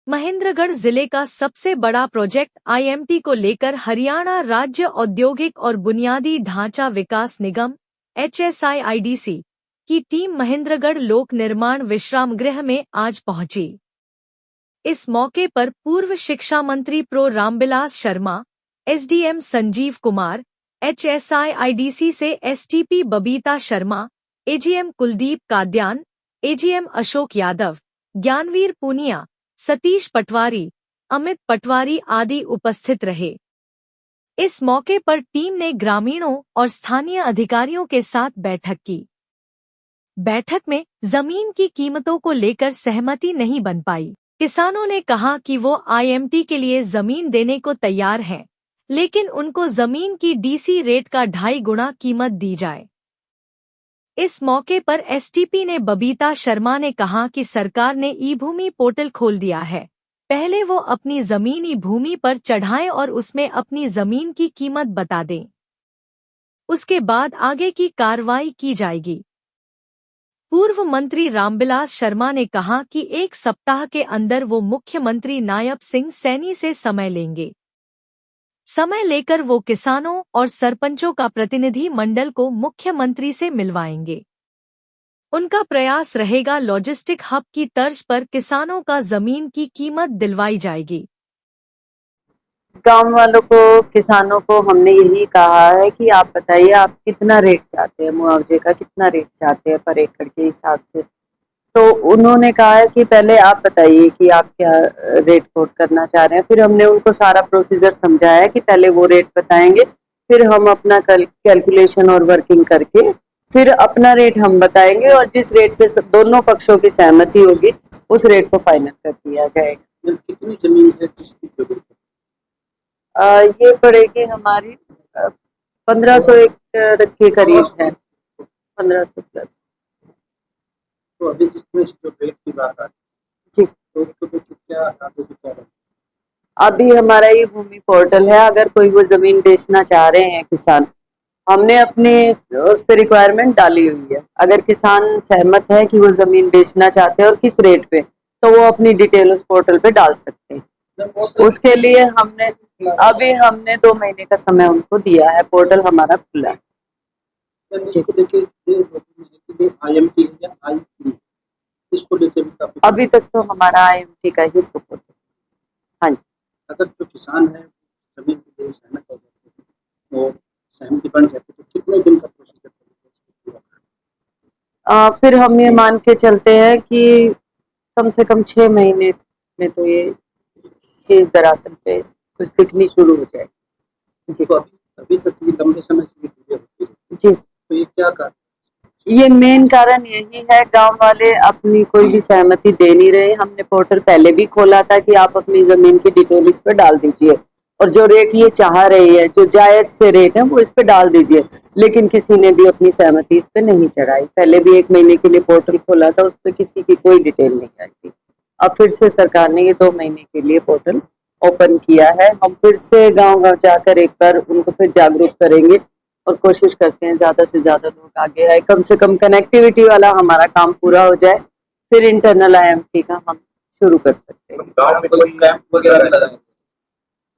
महेंद्रगढ़ जिले का सबसे बड़ा प्रोजेक्ट आईएमटी को लेकर हरियाणा राज्य औद्योगिक और बुनियादी ढांचा विकास निगम HSIIDC की टीम महेंद्रगढ़ लोक निर्माण विश्राम गृह में आज पहुंची। इस मौके पर पूर्व शिक्षा मंत्री pro Rambilas Sharma, SDM Sanjeev Kumar, HSIIDC से STP Babita Sharma, AGM Kuldeep Kadyan, AGM Ashok Yadav, Gyanveer Poonia, Satish patwari, Amit patwari आदि उपस्थित रहे। इस मौके पर टीम ने ग्रामीणों और स्थानीय अधिकारियों के साथ बैठक की। बैठक में जमीन की कीमतों को लेकर सहमति नहीं बन पाई। किसानों ने कहा कि वो IMT के लिए जमीन देने को तैयार हैं, लेकिन उनको जमीन की DC रेट का 2.5 गुना कीमत दी जाए। इस मौके पर STP ने बबीता शर्मा ने कहा कि सरकार ने ई-भूमि पोर्टल खोल दिया है, पहले वो अपनी जमीन ई-भूमि पर चढ़ाएं और उसमें अपनी जमीन की कीमत बता दें। उसके बाद आगे की कार्रवाई की जाएगी। पूर्व मंत्री रामबिलास शर्मा ने कहा कि 1 सप्ताह के अंदर वो मुख्यमंत्री नायब सिंह सैनी से समय लेंगे। समय लेकर वो किसानों और सरपंचों का प्रतिनिधि मंडल को मुख्यमंत्री से मिलवाएंगे। उनका प्रयास रहेगा लॉजिस्टिक हब की तर्ज पर किसानों का जमीन की कीमत दिलवाई जाएगी। गांव वालों को, किसानों को हमने यही कहा है कि आप बताइए आप कितना रेट चाहते हैं, मुआवजे का कितना रेट चाहते हैं पर एकड़ के हिसाब से। तो उन्होंने कहा है कि पहले आप बताइए कि आप क्या रेट कोट करना चाह रहे हैं। फिर हमने उनको सारा प्रोसीजर समझाया कि पहले वो रेट बताएंगे, फिर हम अपना कैलकुलेशन और वर्किंग करके फिर अपना रेट हम बताएंगे और जिस रेट पे दोनों पक्षों की सहमति होगी उस रेट को फाइनल कर दिया जाएगा। कितनी जमीन है किसकी जरूरत है? ये पड़ेगी हमारी 1500 एकड़ के करीब है, 1500 प्लस। तो अभी जिसमें जो रेट की बात आ जी, तो उसको तो क्या आगे की क्या है? अभी हमारा ये भूमि पोर्टल है, अगर कोई वो जमीन बेचना चाह रहे हैं किसान, हमने अपने उस पर रिक्वायरमेंट डाली हुई है। अगर किसान सहमत है कि वो जमीन बेचना चाहते हैं और किस रेट पे, तो वो अपनी डिटेल उस पोर्टल पे डाल सकते हैं। उसके लिए हमने 2 महीने का समय उनको दिया है। पोर्टल हमारा खुला है। इसको लेके IMT या IPO इसको लेके भी काफी अभी तक तो हमारा IMT का ही प्रपोजल। हाँ जी, अगर जो किसान है जमीन के लिए सहमत हो जाते हैं वो सहमति बन जाती है तो कितने दिन का प्रोसीजर फिर हम ये मान के चलते हैं कि कम से कम 6 महीने में तो ये चीज दरातल पे कुछ दिखनी शुरू हो जाए। जी, तो अभी तक ये लंबे समय से ये होती है। जी, तो ये क्या कारण? ये मेन कारण यही है, गांव वाले अपनी कोई भी सहमति दे नहीं रहे। हमने पोर्टल पहले भी खोला था कि आप अपनी जमीन की डिटेल इस पे डाल दीजिए और जो रेट ये चाह रही है, जो जायज से रेट है, वो इस पे डाल दीजिए, लेकिन किसी ने भी अपनी सहमति इस पे नहीं चढ़ाई। पहले भी 1 महीने के लिए पोर्टल खोला था, उस पर किसी की कोई डिटेल नहीं आई थी। अब फिर से सरकार ने ये 2 महीने के लिए पोर्टल ओपन किया है। हम फिर से गाँव-गाँव जाकर एक बार उनको फिर जागरूक करेंगे और कोशिश करते हैं ज्यादा से ज्यादा लोग आगे आए। कम से कम कनेक्टिविटी वाला हमारा काम पूरा हो जाए, फिर इंटरनल IMT का हम शुरू कर सकते हैं। गांव में कोई कैंप वगैरह भी लगाएंगे?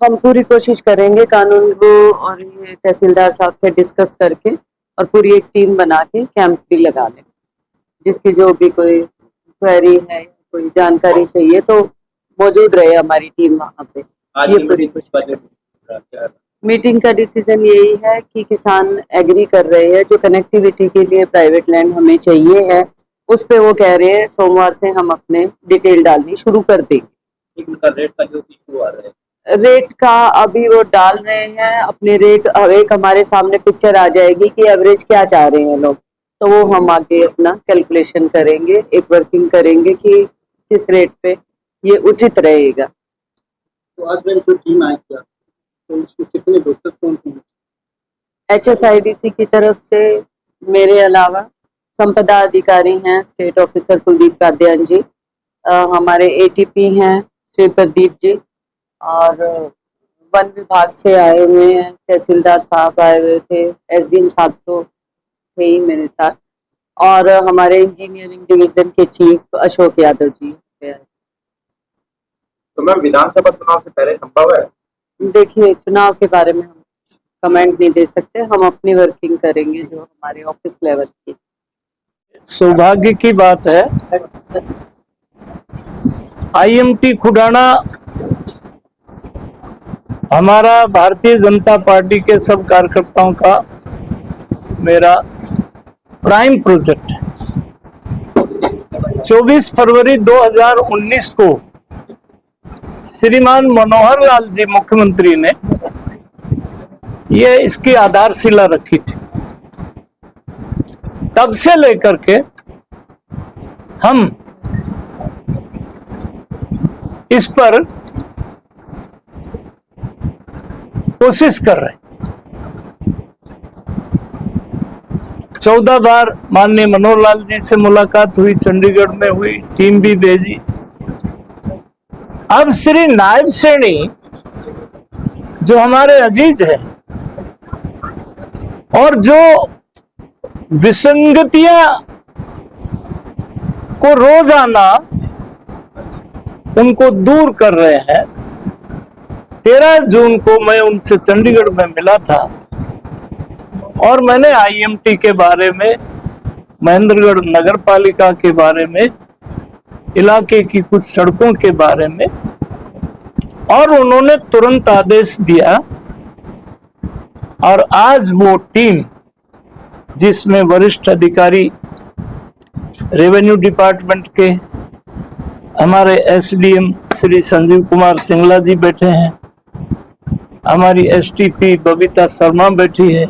हम पूरी कोशिश करेंगे कानून को और ये तहसीलदार साहब से डिस्कस करके और पूरी एक टीम बना के कैंप भी लगा लें। जिसकी जो भी कोई क्वेरी है, कोई जानकारी चाहिए तो मौजूद रहे हमारी टीम वहाँ पे। ये पूरी कोशिश। मीटिंग का डिसीजन यही है कि किसान एग्री कर रहे हैं, जो कनेक्टिविटी के लिए प्राइवेट लैंड हमें चाहिए है उस पे वो कह रहे हैं सोमवार से हम अपने डिटेल डालनी शुरू कर देंगे। उनका रेट का जो इशू आ रहा है, रेट का अभी वो डाल रहे हैं अपने रेट। एक हमारे सामने पिक्चर आ जाएगी कि एवरेज क्या चाह रहे हैं लोग, तो वो हम आगे अपना कैलकुलेशन करेंगे, एक वर्किंग करेंगे कि किस रेट पे ये उचित रहेगा। तो आज मेरी जो टीम आई थी तो उसमें कितने लोग तक कौन कौन? HSIDC की तरफ से मेरे अलावा संपदा अधिकारी हैं स्टेट ऑफिसर कुलदीप काद्यान जी, हमारे ATP हैं श्री प्रदीप जी, और वन विभाग से आए हुए हैं तहसीलदार साहब आए हुए थे, SDM साहब तो थे ही मेरे साथ, और हमारे इंजीनियरिंग डिवीजन के चीफ अशोक यादव जी। तो मैम विधानसभा चुनाव से पहले संभव है? देखिए, चुनाव के बारे में हम कमेंट नहीं दे सकते, हम अपनी वर्किंग करेंगे जो हमारे ऑफिस लेवल की। सौभाग्य की बात है, IMT खुडाना हमारा भारतीय जनता पार्टी के सब कार्यकर्ताओं का मेरा प्राइम प्रोजेक्ट है। 24 फरवरी 2019 को श्रीमान मनोहर लाल जी मुख्यमंत्री ने ये इसकी आधारशिला रखी थी। तब से लेकर के हम इस पर कोशिश कर रहे हैं। 14 बार माननीय मनोहर लाल जी से मुलाकात हुई, चंडीगढ़ में हुई, टीम भी भेजी। अब श्री नायब सैनी जो हमारे अजीज हैं और जो विसंगतियां को रोजाना उनको दूर कर रहे हैं। 13 जून को मैं उनसे चंडीगढ़ में मिला था और मैंने IMT के बारे में, महेंद्रगढ़ नगर पालिका के बारे में, इलाके की कुछ सड़कों के बारे में, और उन्होंने तुरंत आदेश दिया। और आज वो टीम जिसमें वरिष्ठ अधिकारी रेवेन्यू डिपार्टमेंट के हमारे SDM श्री संजीव कुमार सिंगला जी बैठे हैं, हमारी STP बबीता शर्मा बैठी है,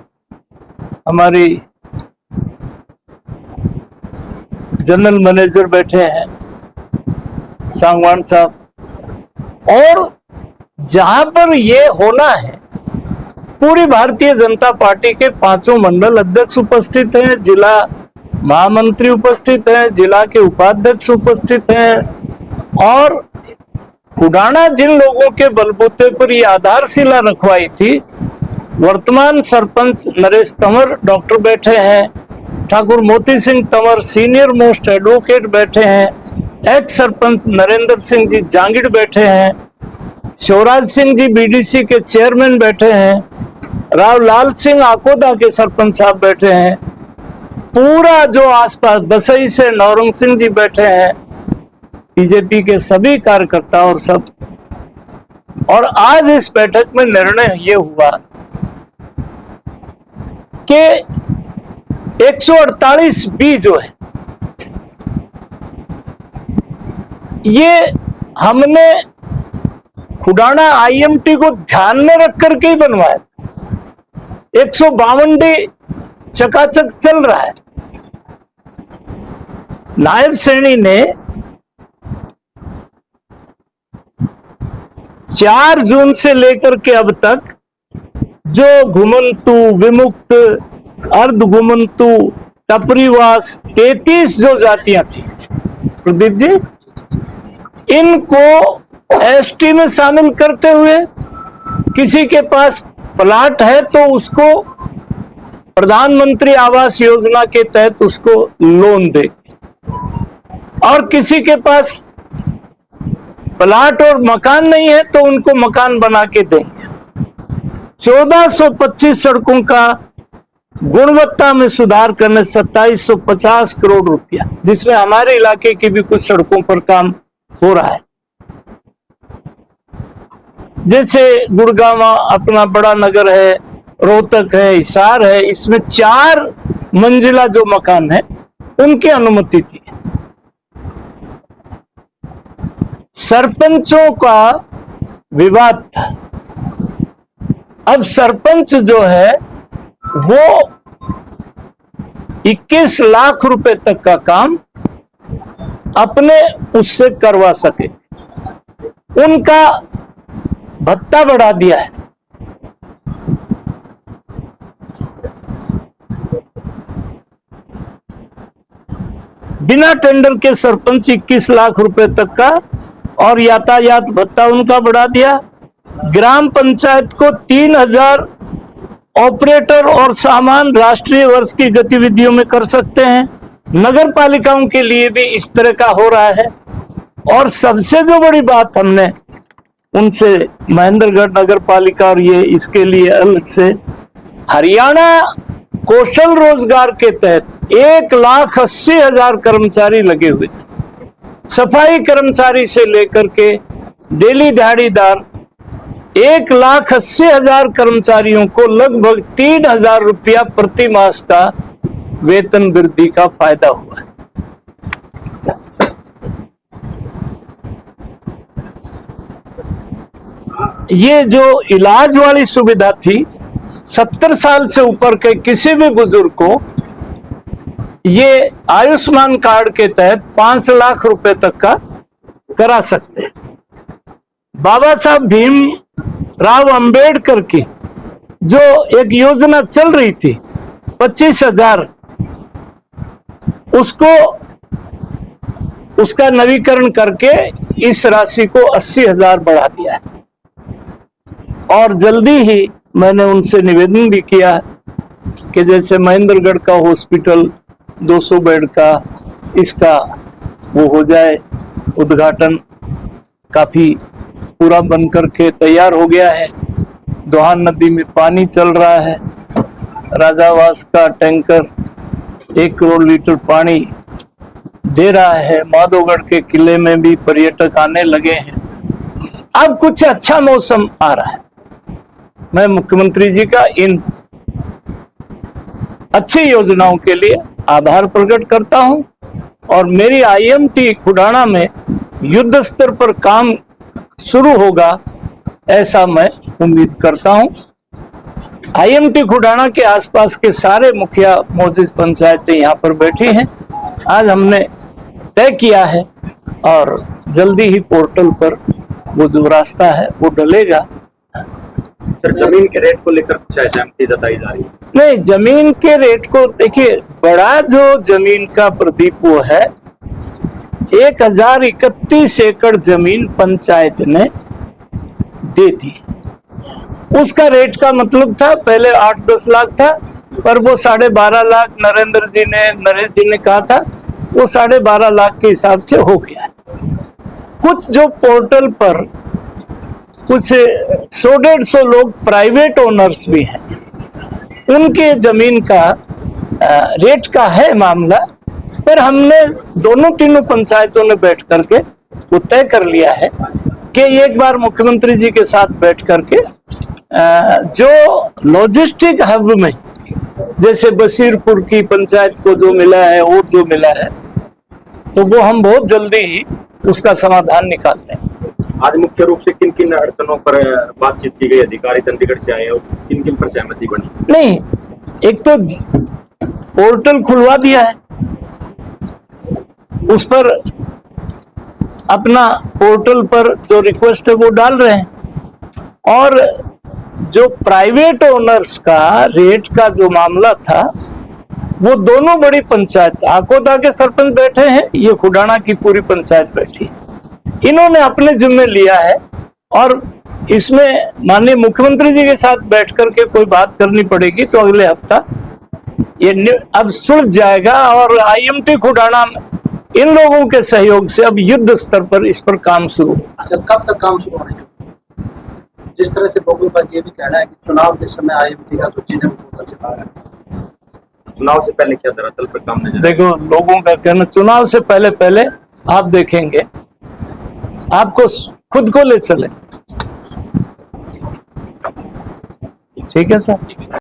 हमारी जनरल मैनेजर बैठे हैं सांगवान साहब, और जहां पर ये होना है पूरी भारतीय जनता पार्टी के 5 मंडल अध्यक्ष उपस्थित हैं, जिला महामंत्री उपस्थित हैं, जिला के उपाध्यक्ष उपस्थित हैं, और खुडाना जिन लोगों के बलबूते पर ये आधारशिला रखवाई थी, वर्तमान सरपंच नरेश तंवर डॉक्टर बैठे हैं, Thakur Moti Singh Tanwar senior most advocate बैठे हैं, एक्स सरपंच नरेंद्र सिंह जी जांगिड़ बैठे हैं, शिवराज सिंह जी BDC के चेयरमैन बैठे हैं, राव लाल सिंह आकोदा के सरपंच साहब बैठे हैं, पूरा जो आसपास बसई से नौरंग सिंह जी बैठे हैं, बीजेपी के सभी कार्यकर्ता और सब। और आज इस बैठक में निर्णय ये हुआ कि 148B जो है ये हमने खुडाना IMT को ध्यान में रख करके ही बनवाया। 152D चकाचक चल रहा है। नायब सैनी ने 4 जून से लेकर के अब तक जो घुमंतु, विमुक्त, अर्ध घुमंतु, टपरीवास 33 जो जातियां थी प्रदीप जी, इनको ST में शामिल करते हुए किसी के पास प्लाट है तो उसको प्रधानमंत्री आवास योजना के तहत उसको लोन दे, और किसी के पास प्लाट और मकान नहीं है तो उनको मकान बना के देंगे। 1425 सड़कों का गुणवत्ता में सुधार करने 2750 करोड़ रुपया, जिसमें हमारे इलाके की भी कुछ सड़कों पर काम हो रहा है। जैसे गुड़गांव अपना बड़ा नगर है, रोहतक है, हिसार है, इसमें 4 मंजिला जो मकान है उनकी अनुमति थी। सरपंचों का विवाद था। अब सरपंच जो है वो 21 लाख रुपए तक का काम अपने उससे करवा सके, उनका भत्ता बढ़ा दिया है। बिना टेंडर के सरपंच 21 लाख रुपए तक का, और यातायात भत्ता उनका बढ़ा दिया। ग्राम पंचायत को 3000 ऑपरेटर और सामान राष्ट्रीय वर्ष की गतिविधियों में कर सकते हैं। नगर पालिकाओं के लिए भी इस तरह का हो रहा है। और सबसे जो बड़ी बात हमने उनसे महेंद्रगढ़ नगर पालिका और ये इसके लिए अलग से हरियाणा कौशल रोजगार के तहत 1,80,000 कर्मचारी लगे हुए थे। सफाई कर्मचारी से लेकर के डेली दिहाड़ीदार 1,80,000 कर्मचारियों को लगभग 3,000 रुपया प्रति मास का वेतन वृद्धि का फायदा हुआ है। ये जो इलाज वाली सुविधा थी 70 साल से ऊपर के किसी भी बुजुर्ग को ये आयुष्मान कार्ड के तहत 5 लाख रुपए तक का करा सकते हैं। बाबा साहब भीमराव अंबेडकर की जो एक योजना चल रही थी 25,000, उसका नवीकरण करके इस राशि को 80,000 बढ़ा दिया है। और जल्दी ही मैंने उनसे निवेदन भी किया कि जैसे महेंद्रगढ़ का हॉस्पिटल 200 बेड का इसका वो हो जाए उद्घाटन, काफी पूरा बनकर के तैयार हो गया है। दोहान नदी में पानी चल रहा है। राजावास का टैंकर 1 करोड़ लीटर पानी दे रहा है। माधोगढ़ के किले में भी पर्यटक आने लगे हैं। अब कुछ अच्छा मौसम आ रहा है। मैं मुख्यमंत्री जी का इन अच्छी योजनाओं के लिए आभार प्रकट करता हूं और मेरी IMT खुडाना में युद्ध स्तर पर काम शुरू होगा ऐसा मैं उम्मीद करता हूं। IMT खुडाना के आसपास के सारे मुखिया मोजिज पंचायतें यहाँ पर बैठी हैं। आज हमने तय किया है और जल्दी ही पोर्टल पर वो जो रास्ता है वो डलेगा। सर, जमीन के रेट को लेकर कुछ सहमति जताई जा रही है? नहीं, जमीन के रेट को देखिए, बड़ा जो जमीन का प्रदीप वो है 1031 एकड़ जमीन पंचायत ने दे दी। उसका रेट का मतलब था पहले 8-10 लाख था, पर वो 12.5 लाख नरेश जी ने कहा था, वो 12.5 लाख के हिसाब से हो गया। कुछ जो पोर्टल पर कुछ 100-150 लोग प्राइवेट ओनर्स भी हैं, उनके जमीन का रेट का है मामला, पर हमने तीनों पंचायतों ने बैठ करके वो तय कर लिया है कि एक बार मुख्यमंत्री जी के साथ बैठ करके जो लॉजिस्टिक हब में जैसे बशीरपुर की पंचायत को जो मिला है और जो मिला है, तो वो हम बहुत जल्दी ही उसका समाधान निकालते हैं। आज मुख्य रूप से किन किन अड़चनों पर बातचीत की गई? अधिकारी चंडीगढ़ से आए और किन किन पर सहमति बनी? नहीं, एक तो पोर्टल खुलवा दिया है, उस पर अपना पोर्टल पर जो रिक्वेस्ट है वो डाल रहे हैं, और जो प्राइवेट ओनर्स का रेट का जो मामला था वो दोनों बड़ी पंचायत, आकोटा के सरपंच बैठे हैं, ये खुडाना की पूरी पंचायत बैठी है, इन्होंने अपने जिम्मे लिया है। और इसमें माननीय मुख्यमंत्री जी के साथ बैठ करके कोई बात करनी पड़ेगी तो अगले हफ्ता ये अब सुलझ जाएगा। और IMT खुडाना इन लोगों के सहयोग से अब युद्ध स्तर पर इस पर काम शुरू होगा। अच्छा, कब तक काम शुरू होने? जिस तरह से बबलू भाई ये भी कहना है कि चुनाव के समय IMT का तो चीजें बहुत से बाहर है। चुनाव से पहले क्या दरअसल पर काम नहीं? देखो, लोगों का कहना चुनाव से पहले आप देखेंगे, आपको खुद को ले चले। ठीक है सर।